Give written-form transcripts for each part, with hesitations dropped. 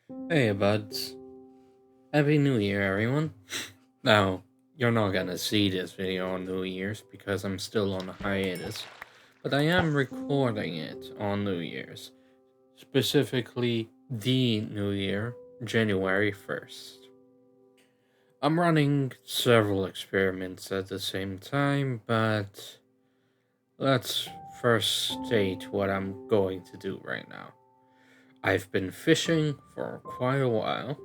Hey buds, Happy New Year everyone. Now, you're not gonna see this video on New Year's because I'm still on a hiatus, but I am recording it on New Year's, specifically the New Year, January 1st. I'm running several experiments at the same time, but let's first state what I'm going to do right now. I've been fishing for quite a while,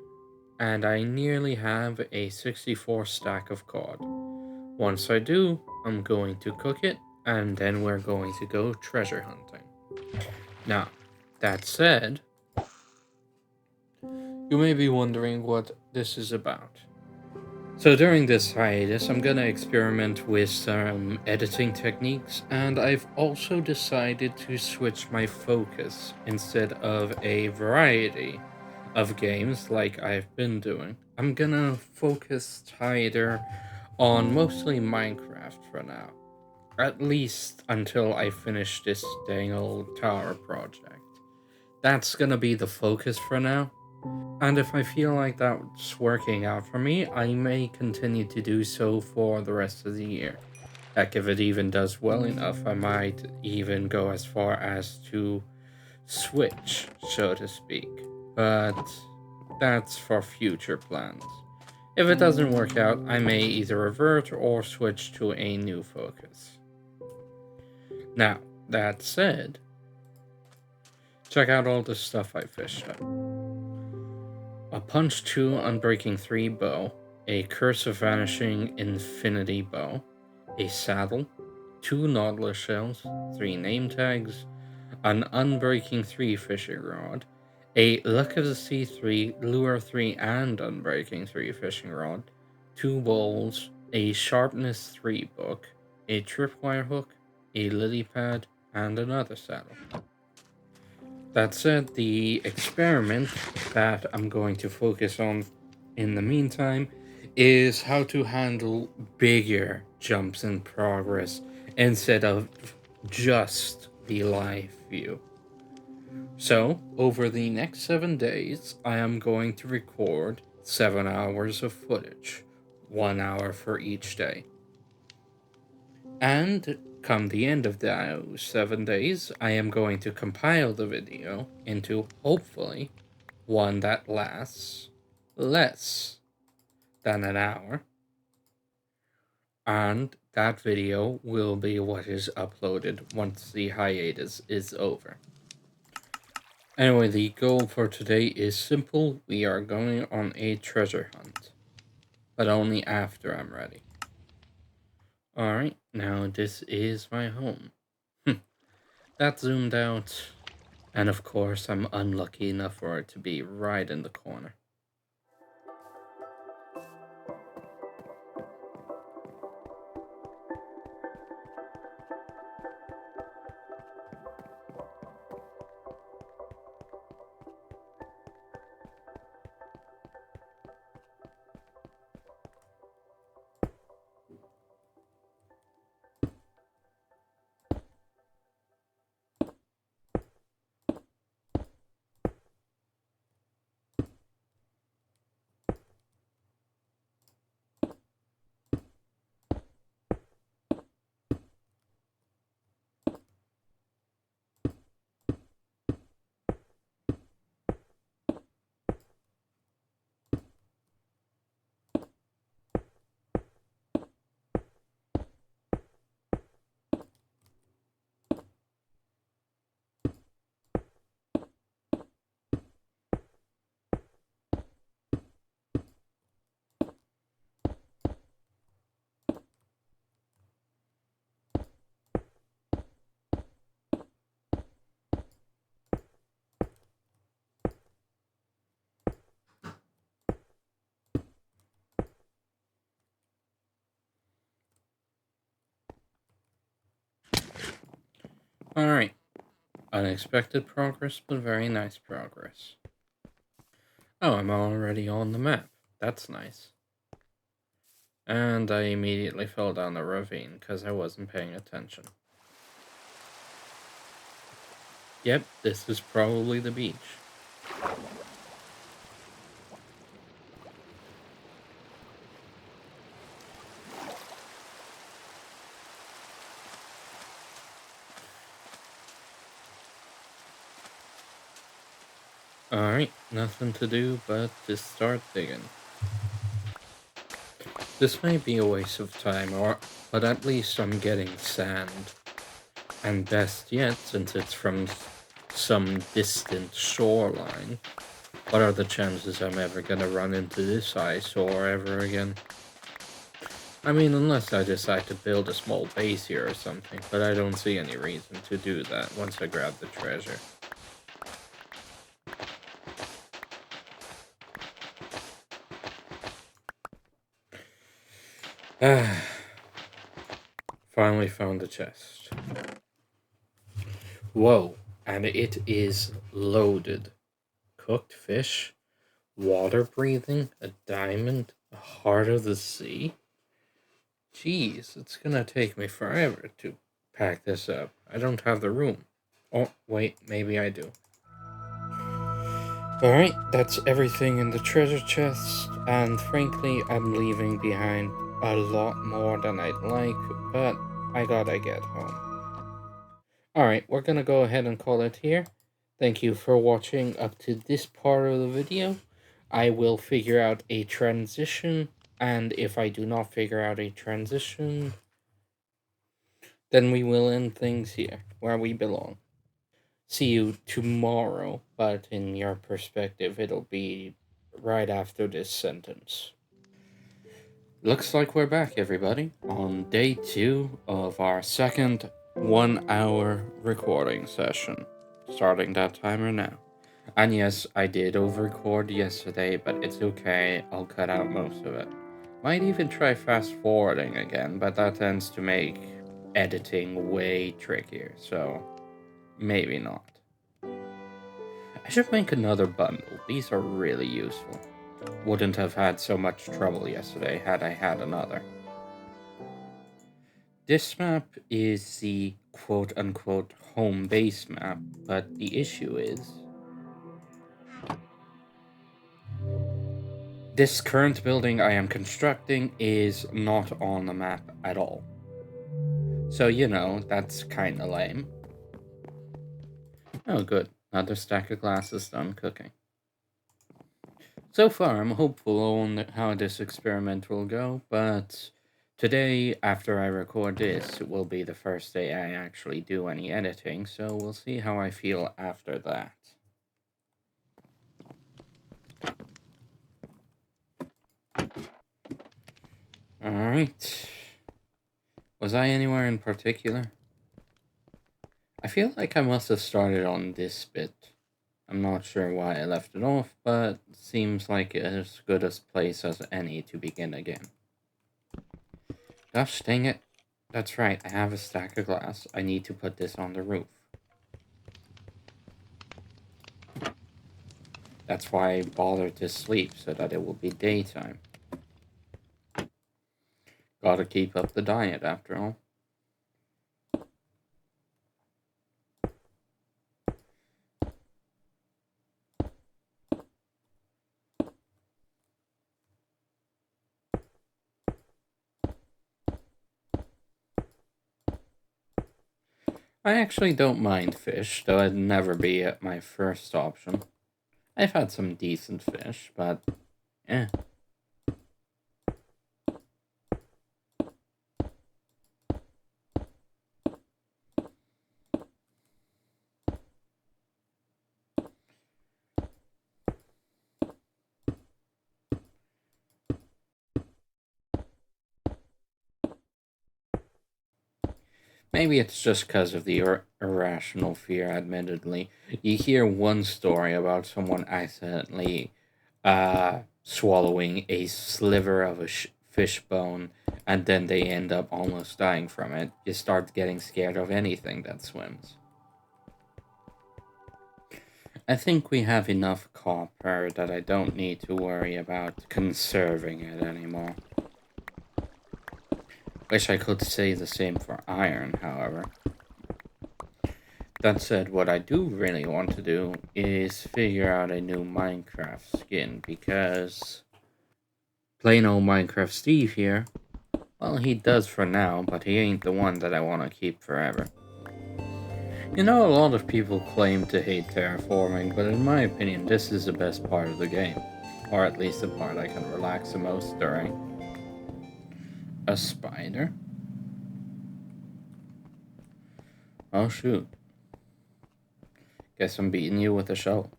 and I nearly have a 64 stack of cod. Once I do, I'm going to cook it, and then we're going to go treasure hunting. Now, that said, you may be wondering what this is about. So during this hiatus, I'm gonna experiment with some editing techniques, and I've also decided to switch my focus instead of a variety of games like I've been doing. I'm gonna focus tighter on mostly Minecraft for now, at least until I finish this dang old tower project. That's gonna be the focus for now. And if I feel like that's working out for me, I may continue to do so for the rest of the year. Heck, if it even does well enough, I might even go as far as to switch, so to speak. But that's for future plans. If it doesn't work out, I may either revert or switch to a new focus. Now, that said, check out all the stuff I fished up. A Punch 2 Unbreaking 3 bow, a Curse of Vanishing Infinity bow, a saddle, 2 Nautilus shells, 3 name tags, an Unbreaking 3 fishing rod, a Luck of the Sea 3, Lure 3 and Unbreaking 3 fishing rod, 2 bowls, a Sharpness 3 book, a tripwire hook, a lily pad, and another saddle. That said, the experiment that I'm going to focus on in the meantime is how to handle bigger jumps in progress instead of just the live view. So, over the next 7 days, I am going to record 7 hours of footage, 1 hour for each day. And come the end of those 7 days, I am going to compile the video into, hopefully, one that lasts less than an hour. And that video will be what is uploaded once the hiatus is over. Anyway, the goal for today is simple. We are going on a treasure hunt, but only after I'm ready. Alright, now this is my home. That's zoomed out, and of course I'm unlucky enough for it to be right in the corner. Alright, unexpected progress, but very nice progress. Oh, I'm already on the map. That's nice. And I immediately fell down the ravine because I wasn't paying attention. Yep, this is probably the beach. Alright, nothing to do but to start digging. This may be a waste of time, but at least I'm getting sand. And best yet, since it's from some distant shoreline, what are the chances I'm ever gonna run into this eyesore ever again? I mean, unless I decide to build a small base here or something, but I don't see any reason to do that once I grab the treasure. Finally found the chest. Whoa, and it is loaded. Cooked fish, water breathing, a diamond, a heart of the sea. Jeez, it's gonna take me forever to pack this up. I don't have the room. Oh, wait, maybe I do. Alright, that's everything in the treasure chest, and frankly, I'm leaving behind a lot more than I'd like, but I gotta get home. Alright, we're gonna go ahead and call it here. Thank you for watching up to this part of the video. I will figure out a transition, and if I do not figure out a transition, then we will end things here, where we belong. See you tomorrow, but in your perspective, it'll be right after this sentence. Looks like we're back, everybody, on day 2 of our second 1-hour recording session. Starting that timer now. And yes, I did over-record yesterday, but it's okay, I'll cut out most of it. Might even try fast-forwarding again, but that tends to make editing way trickier, so maybe not. I should make another bundle, these are really useful. Wouldn't have had so much trouble yesterday had I had another. This map is the quote-unquote home base map, but the issue is this current building I am constructing is not on the map at all. So, you know, that's kinda lame. Oh good, another stack of glasses done cooking. So far, I'm hopeful on how this experiment will go, but today, after I record this, will be the first day I actually do any editing, so we'll see how I feel after that. Alright. Was I anywhere in particular? I feel like I must have started on this bit. I'm not sure why I left it off, but seems like as good a place as any to begin again. Gosh dang it. That's right, I have a stack of glass. I need to put this on the roof. That's why I bothered to sleep, so that it will be daytime. Gotta keep up the diet, after all. I actually don't mind fish, though it'd never be my first option. I've had some decent fish, but eh. Maybe it's just because of the irrational fear, admittedly. You hear one story about someone accidentally swallowing a sliver of a fish bone, and then they end up almost dying from it. You start getting scared of anything that swims. I think we have enough copper that I don't need to worry about conserving it anymore. Wish I could say the same for iron, however. That said, what I do really want to do is figure out a new Minecraft skin, because plain old Minecraft Steve here, well, he does for now, but he ain't the one that I want to keep forever. You know, a lot of people claim to hate terraforming, but in my opinion, this is the best part of the game. Or at least the part I can relax the most during. A spider? Oh shoot. Guess I'm beating you with a shovel.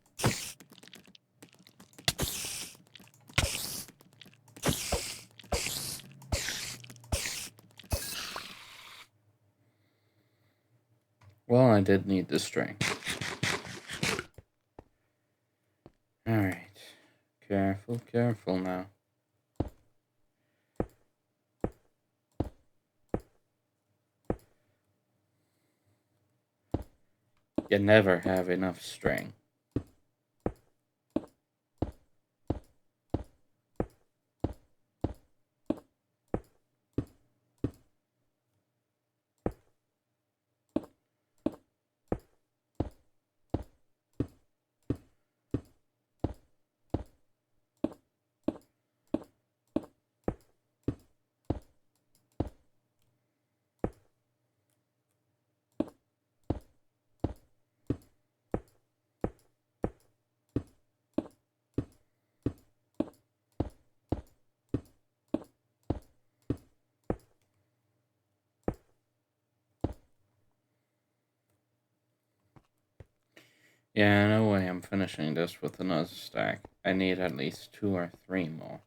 Well, I did need the string. Alright. Careful, careful now. You never have enough string. Yeah, no way I'm finishing this with another stack. I need at least 2 or 3 more.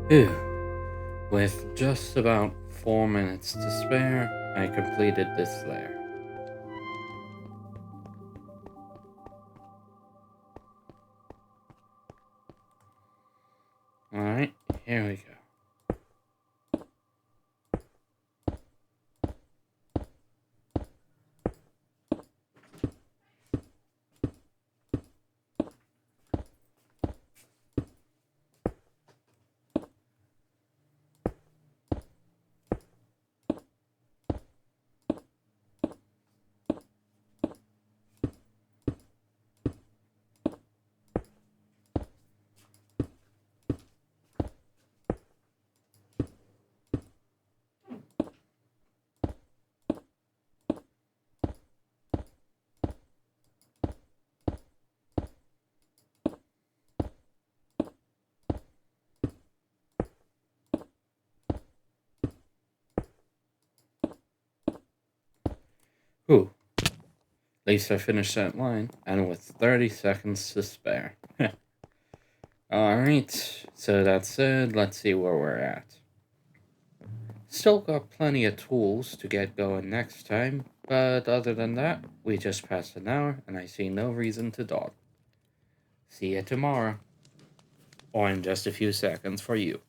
Phew. With just about 4 minutes to spare, I completed this layer. Alright, here we go. Whew. At least I finished that line, and with 30 seconds to spare. Alright, so that said, let's see where we're at. Still got plenty of tools to get going next time, but other than that, we just passed an hour, and I see no reason to dawdle. See you tomorrow. Or in just a few seconds for you.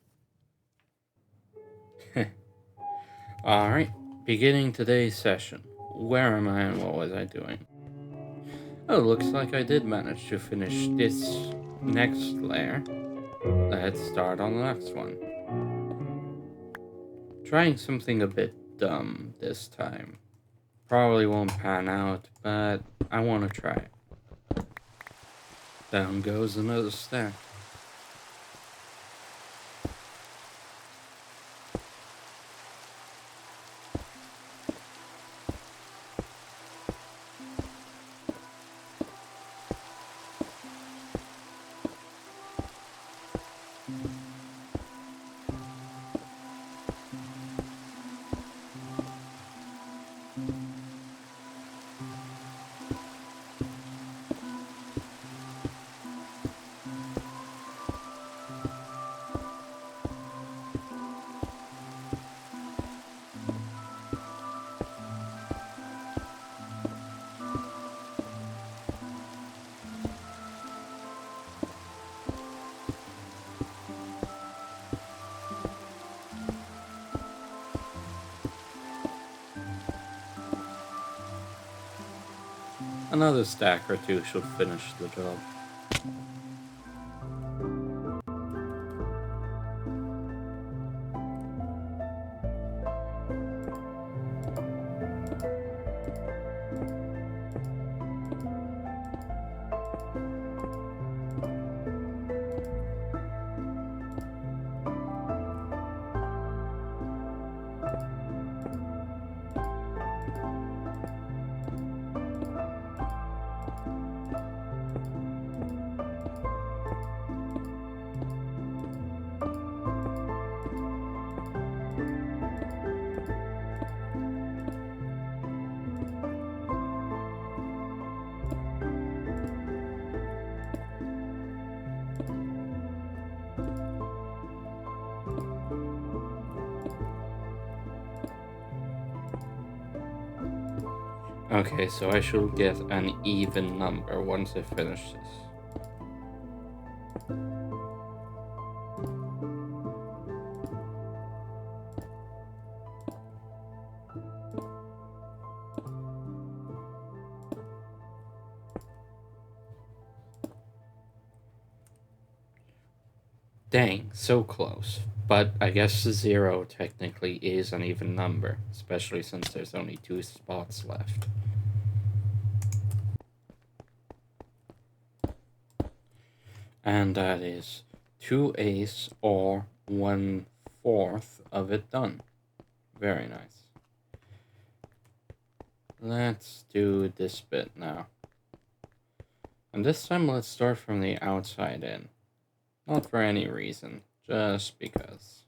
Alright, beginning today's session. Where am I and what was I doing? Oh, looks like I did manage to finish this next layer. Let's start on the next one. Trying something a bit dumb this time. Probably won't pan out, but I want to try it. Down goes another stack. Another stack or two should finish the job. Okay, so I should get an even number once I finish this. Dang, so close. But I guess 0 technically is an even number, especially since there's only 2 spots left. And that is 2/8 or 1/4 of it done. Very nice. Let's do this bit now. And this time let's start from the outside in. Not for any reason, just because.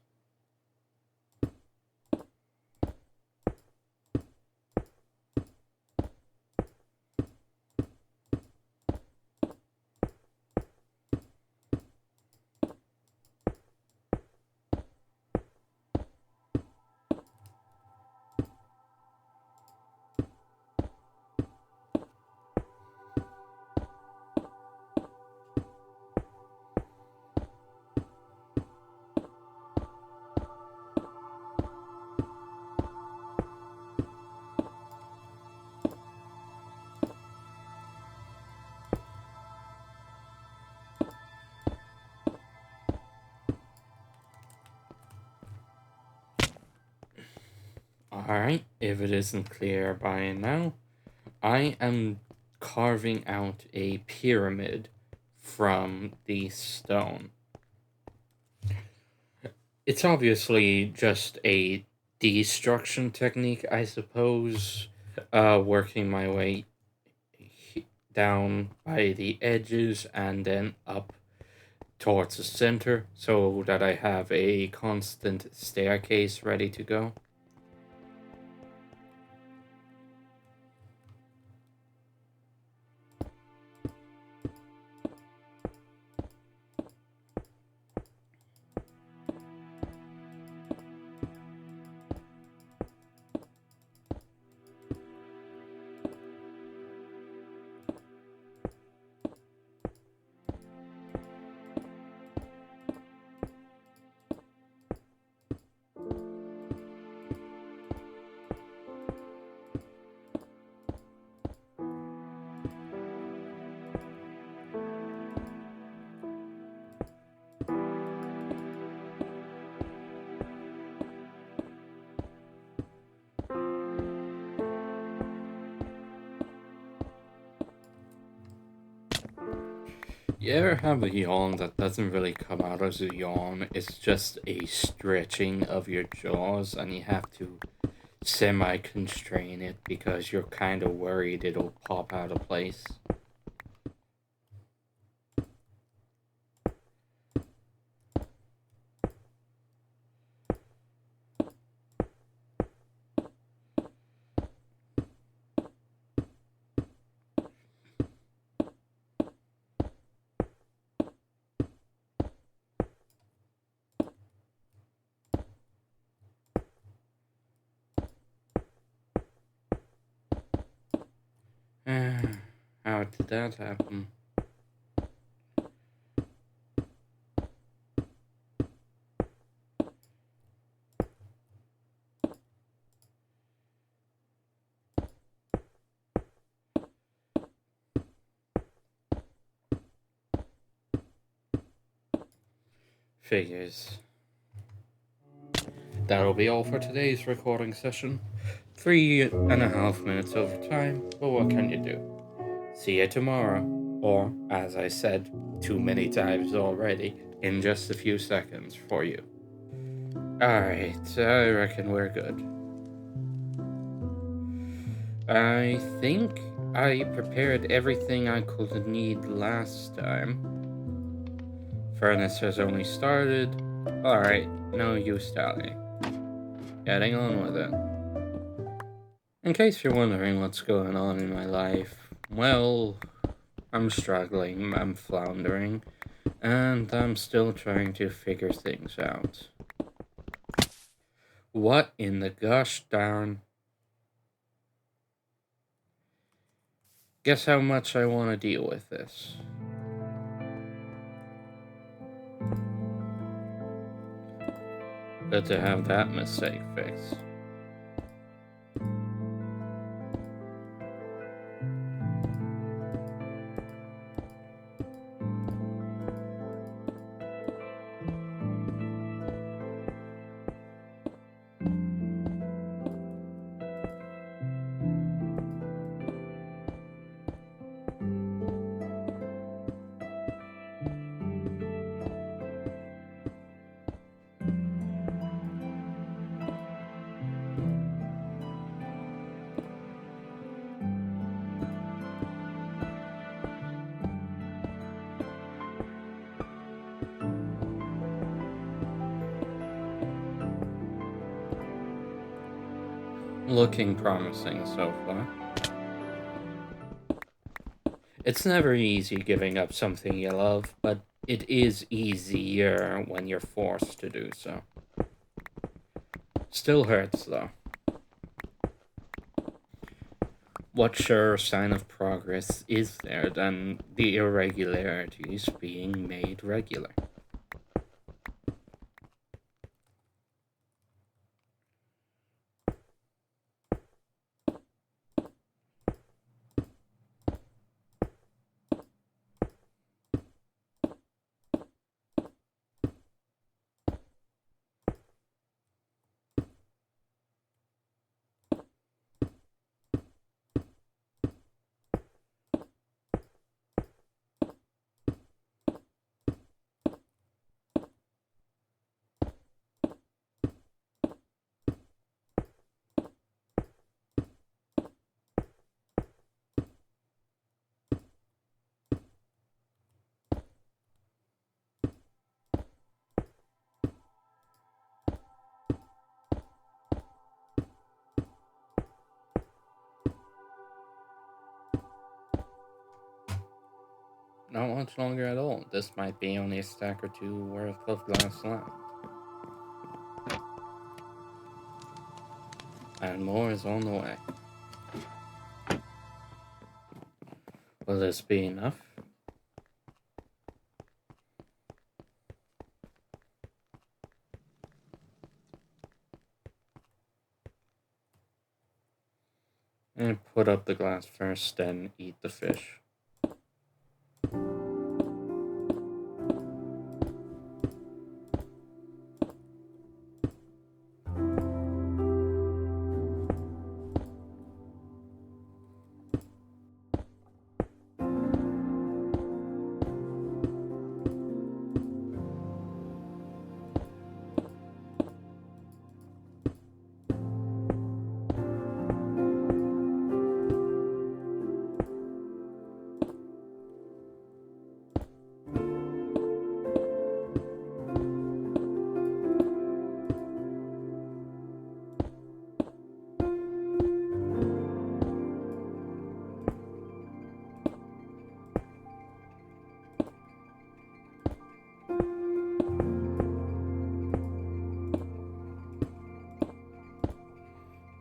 Alright, if it isn't clear by now, I am carving out a pyramid from the stone. It's obviously just a destruction technique, I suppose, working my way down by the edges and then up towards the center so that I have a constant staircase ready to go. You ever have a yawn that doesn't really come out as a yawn? It's just a stretching of your jaws, and you have to semi constrain it because you're kind of worried it'll pop out of place. How did that happen? Figures. That'll be all for today's recording session. 3.5 minutes over time, but what can you do? See you tomorrow. Or, as I said too many times already, in just a few seconds for you. Alright, I reckon we're good. I think I prepared everything I could need last time. Furnace has only started. Alright, no use tallying. Getting on with it. In case you're wondering what's going on in my life, well, I'm struggling, I'm floundering, and I'm still trying to figure things out. What in the gosh darn? Guess how much I want to deal with this. Good to have that mistake fixed. Looking promising so far. It's never easy giving up something you love, but it is easier when you're forced to do so. Still hurts though. What sure sign of progress is there than the irregularities being made regular? Not much longer at all. This might be only a stack or two worth of glass left. And more is on the way. Will this be enough? And put up the glass first, then eat the fish.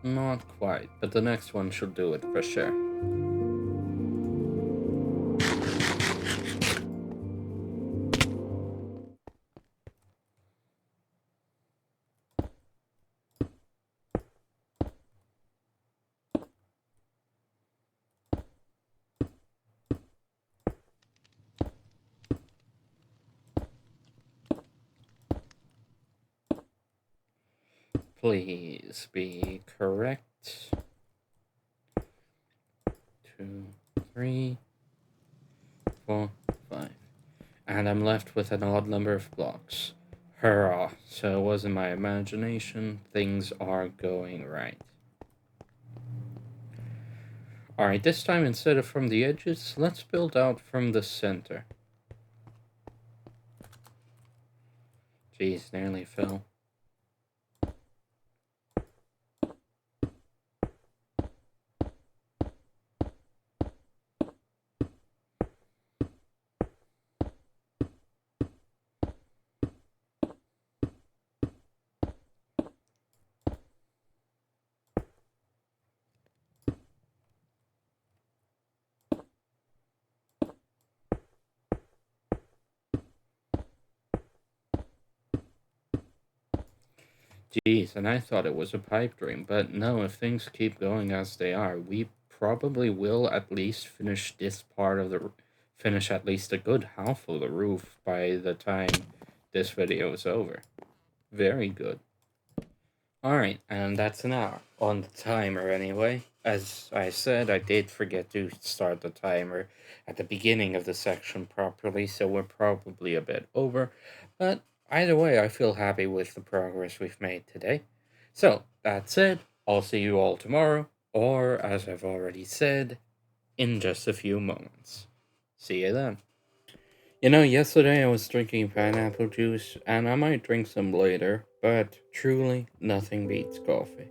Not quite, but the next one should do it for sure. Please be correct. 2, 3, 4, 5. And I'm left with an odd number of blocks. Hurrah. So it wasn't my imagination. Things are going right. Alright, this time instead of from the edges, let's build out from the center. Jeez, nearly fell. Geez, and I thought it was a pipe dream, but no, if things keep going as they are, we probably will at least finish this part of the finish at least a good half of the roof by the time this video is over. Very good. Alright, and that's an hour on the timer anyway. As I said, I did forget to start the timer at the beginning of the section properly, so we're probably a bit over. But either way, I feel happy with the progress we've made today. So, that's it. I'll see you all tomorrow, or as I've already said, in just a few moments. See you then. You know, yesterday I was drinking pineapple juice, and I might drink some later, but truly, nothing beats coffee.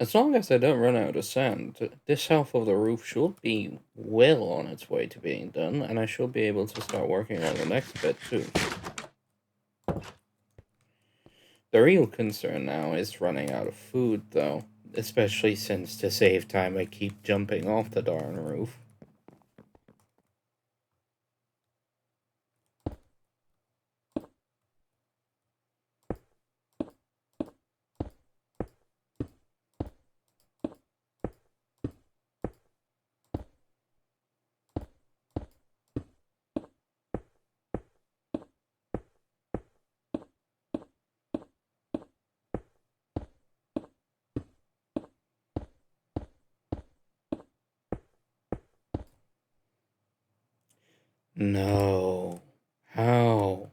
As long as I don't run out of sand, this half of the roof should be well on its way to being done, and I should be able to start working on the next bit too. The real concern now is running out of food, though, especially since to save time I keep jumping off the darn roof. No. How?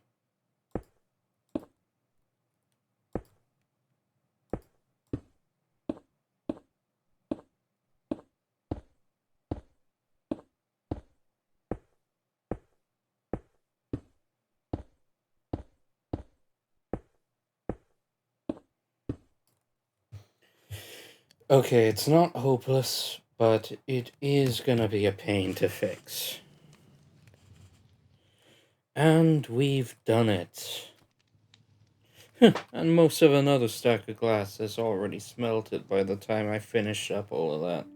Okay, it's not hopeless, but it is gonna be a pain to fix. And we've done it. And most of another stack of glass is already smelted by the time I finish up all of that.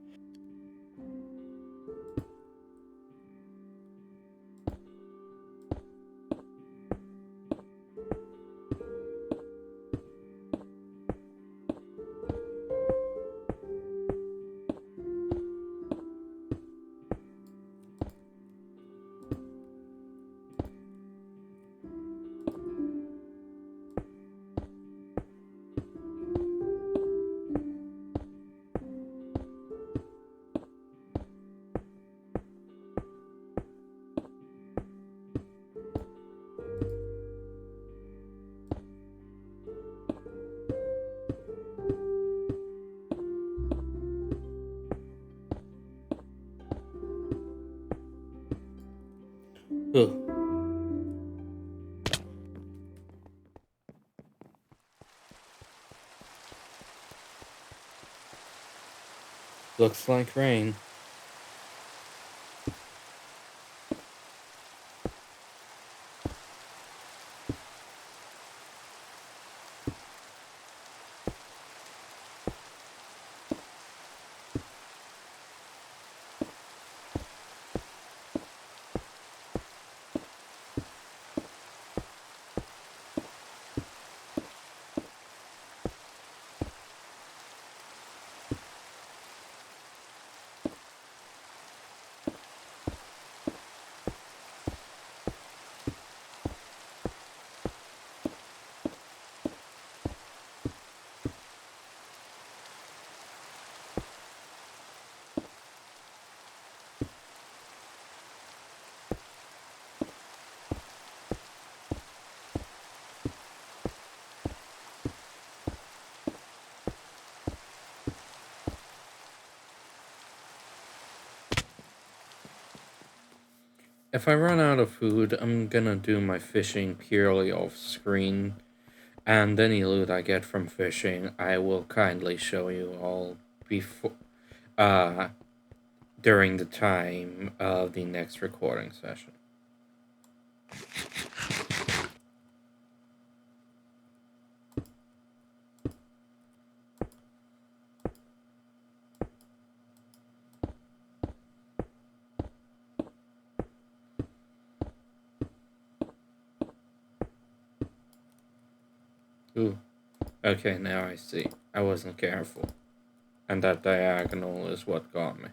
Ugh. Looks like rain. If I run out of food, I'm gonna do my fishing purely off screen, and any loot I get from fishing, I will kindly show you all before, uh, during the time of the next recording session. Ooh. Okay, now I see. I wasn't careful. And that diagonal is what got me.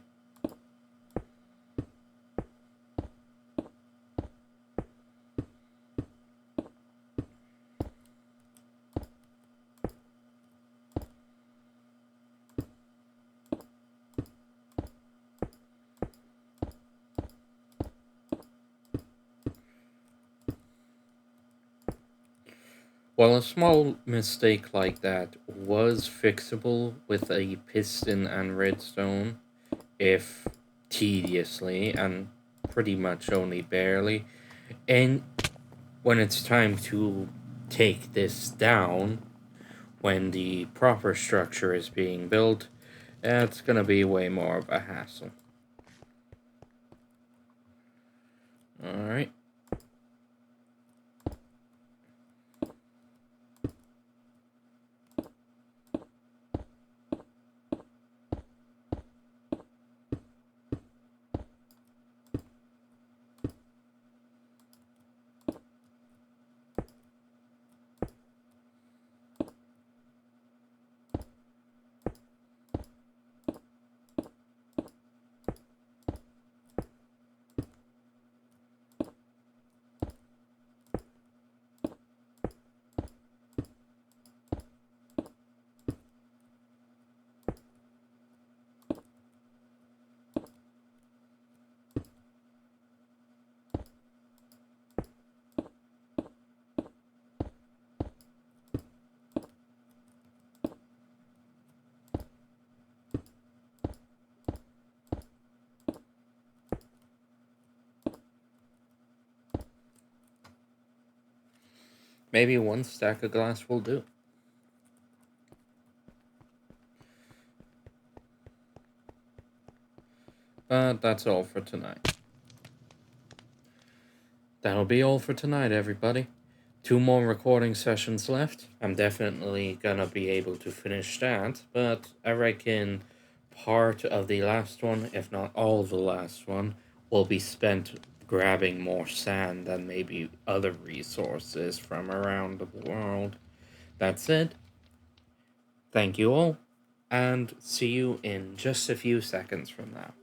Well, a small mistake like that was fixable with a piston and redstone, if tediously and pretty much only barely. And when it's time to take this down, when the proper structure is being built, it's gonna be way more of a hassle. Alright. Maybe one stack of glass will do. But that's all for tonight. That'll be all for tonight, everybody. 2 more recording sessions left. I'm definitely gonna be able to finish that, but I reckon part of the last one, if not all the last one, will be spent grabbing more sand and maybe other resources from around the world. That's it. Thank you all, and see you in just a few seconds from now.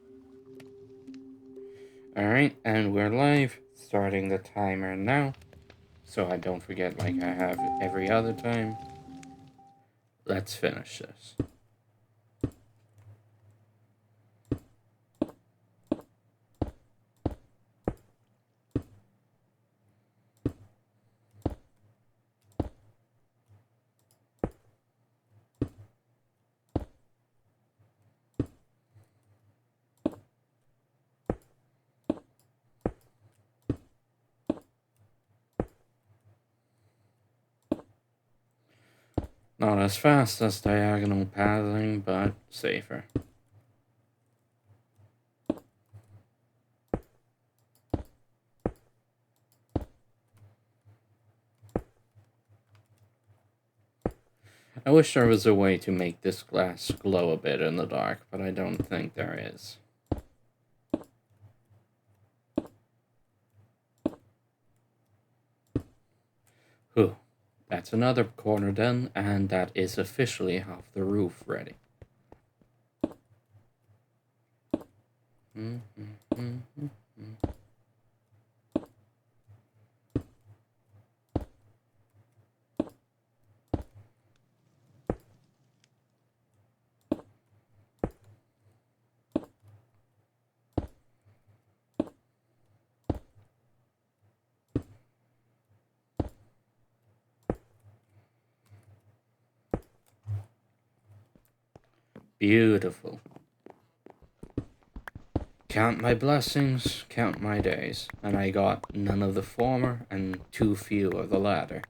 Alright, and we're live. Starting the timer now, so I don't forget like I have every other time. Let's finish this. Not as fast as diagonal paddling, but safer. I wish there was a way to make this glass glow a bit in the dark, but I don't think there is. Whew. That's another corner done, and that is officially half the roof ready. Beautiful. Count my blessings, count my days, and I got none of the former and too few of the latter.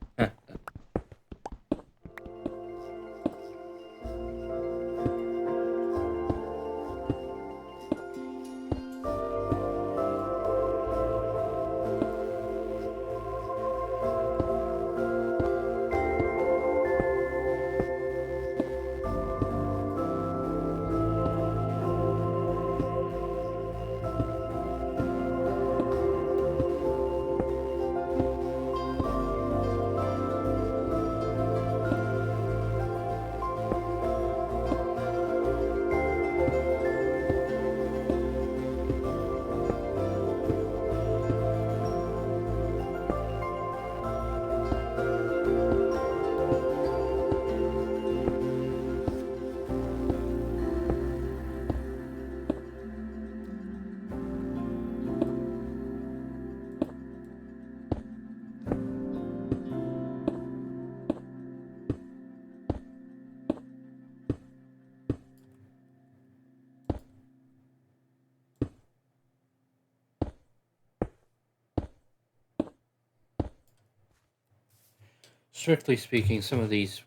Strictly speaking, some of these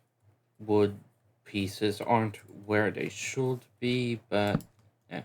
wood pieces aren't where they should be, but yeah.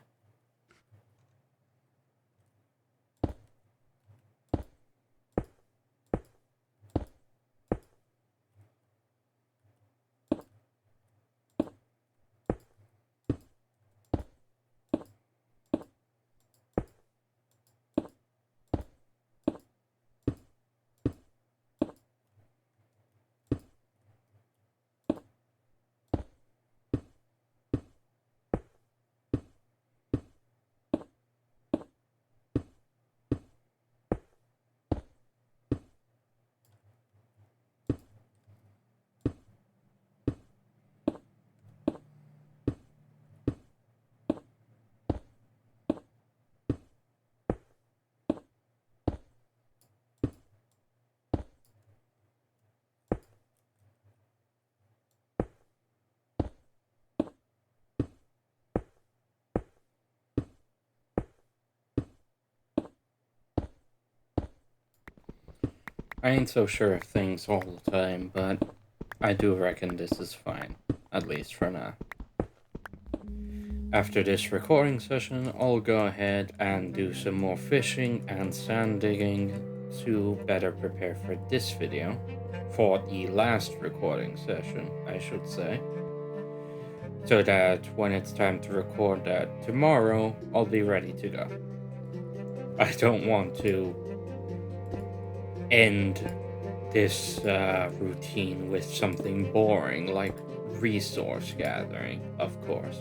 I ain't so sure of things all the time, but I do reckon this is fine, at least for now. After this recording session, I'll go ahead and do some more fishing and sand digging to better prepare for this video, for the last recording session, I should say, so that when it's time to record that tomorrow, I'll be ready to go. I don't want to end this routine with something boring like resource gathering, of course.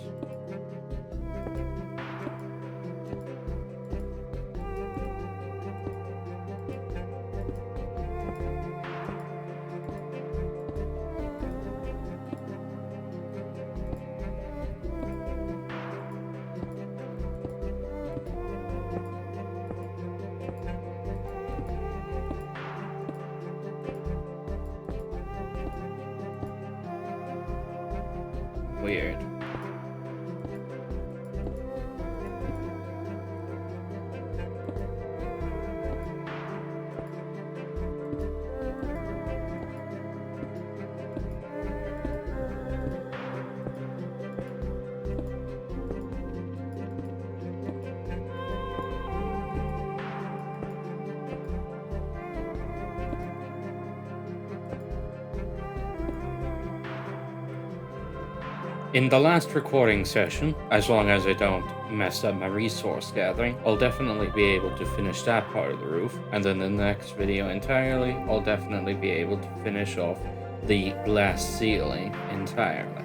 Weird. In the last recording session, as long as I don't mess up my resource gathering, I'll definitely be able to finish that part of the roof, and then the next video entirely, I'll definitely be able to finish off the glass ceiling entirely.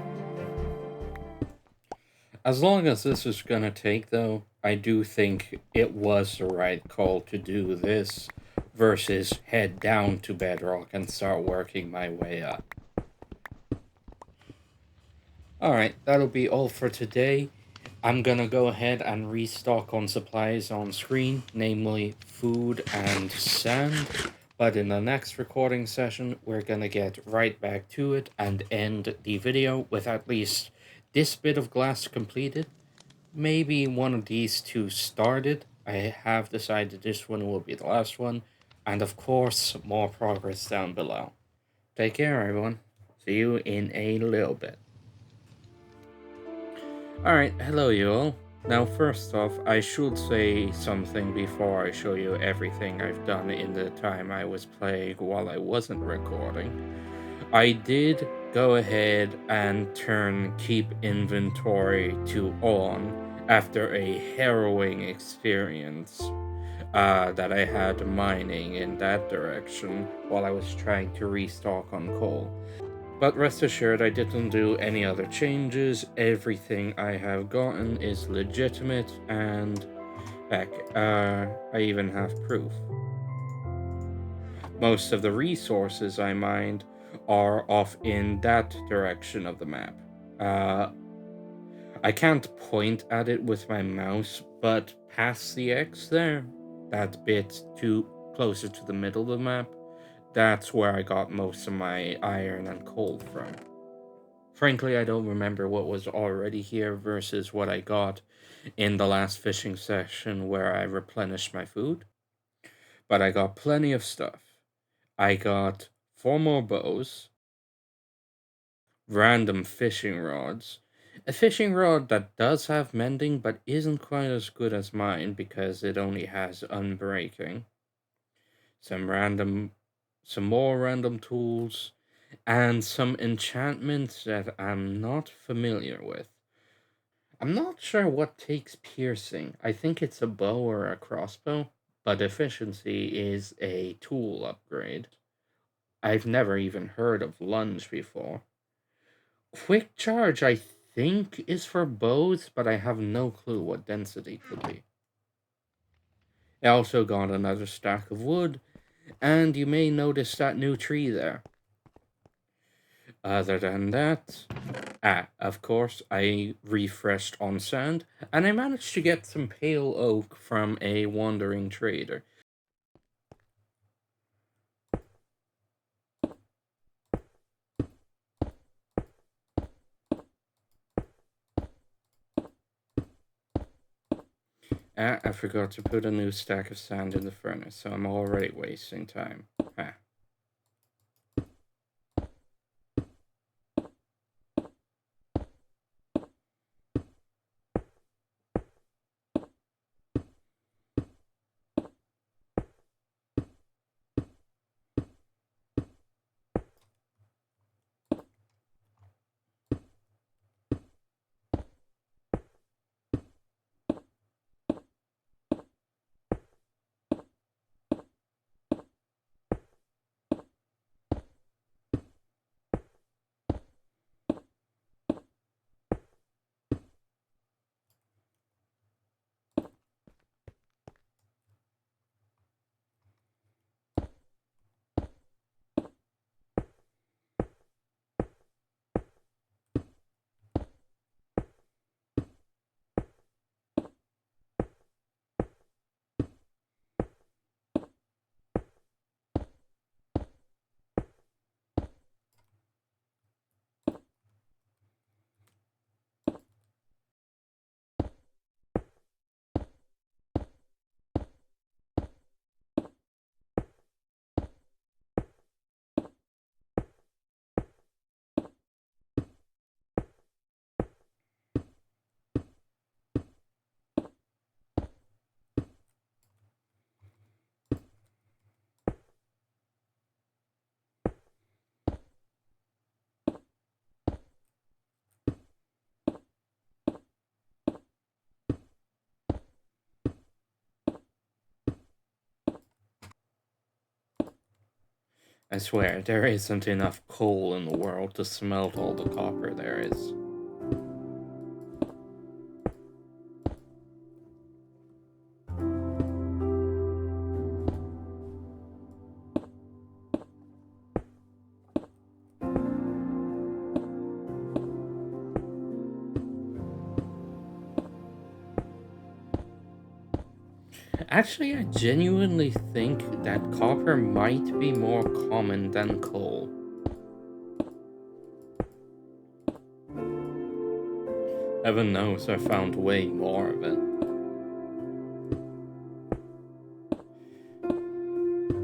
As long as this is gonna take, though, I do think it was the right call to do this versus head down to bedrock and start working my way up. Alright, that'll be all for today. I'm gonna go ahead and restock on supplies on screen, namely food and sand. But in the next recording session, we're gonna get right back to it and end the video with at least this bit of glass completed. Maybe one of these two started. I have decided this one will be the last one. And of course, more progress down below. Take care, everyone. See you in a little bit. Alright, hello you all. Now first off, I should say something before I show you everything I've done in the time I was playing while I wasn't recording. I did go ahead and turn keep inventory to on after a harrowing experience that I had mining in that direction while I was trying to restock on coal. But rest assured, I didn't do any other changes. Everything I have gotten is legitimate, and heck, I even have proof. Most of the resources I mined are off in that direction of the map. I can't point at it with my mouse, but past the X there, that bit too closer to the middle of the map, that's where I got most of my iron and coal from. Frankly, I don't remember what was already here versus what I got in the last fishing session where I replenished my food. But I got plenty of stuff. I got 4 more bows, random fishing rods, a fishing rod that does have mending but isn't quite as good as mine because it only has unbreaking, some random, some more random tools, and some enchantments that I'm not familiar with. I'm not sure what takes piercing. I think it's a bow or a crossbow, but efficiency is a tool upgrade. I've never even heard of lunge before. Quick charge, I think, is for bows, but I have no clue what density could be. I also got another stack of wood, and you may notice that new tree there. Other than that, of course, I refreshed on sand, and I managed to get some pale oak from a wandering trader. I forgot to put a new stack of sand in the furnace, so I'm already wasting time. I swear, there isn't enough coal in the world to smelt all the copper there is. Actually, I genuinely think that copper might be more common than coal. Heaven knows I found way more of it.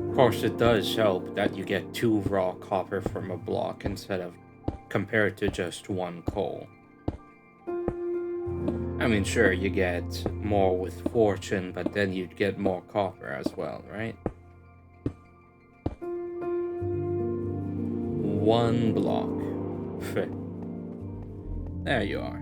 Of course, it does help that you get 2 raw copper from a block instead of compared to just 1 coal. I mean, sure, you get more with fortune, but then you'd get more copper as well, right? 1 block. There you are.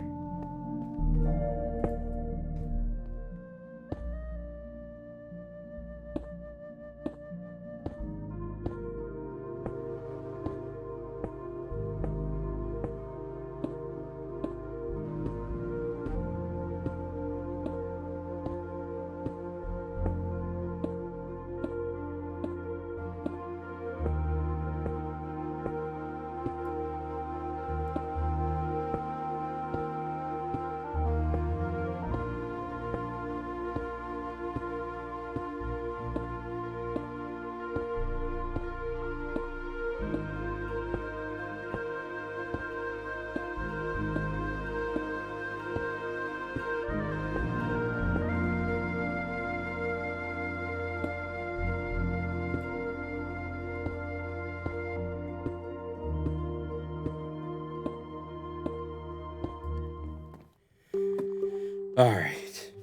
Alright.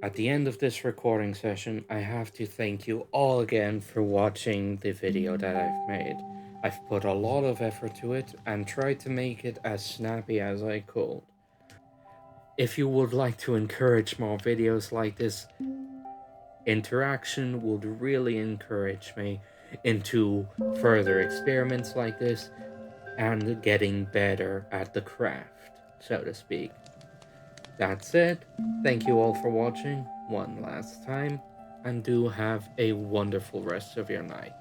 At the end of this recording session, I have to thank you all again for watching the video that I've made. I've put a lot of effort to it and tried to make it as snappy as I could. If you would like to encourage more videos like this, interaction would really encourage me into further experiments like this and getting better at the craft, so to speak. That's it. Thank you all for watching one last time, and do have a wonderful rest of your night.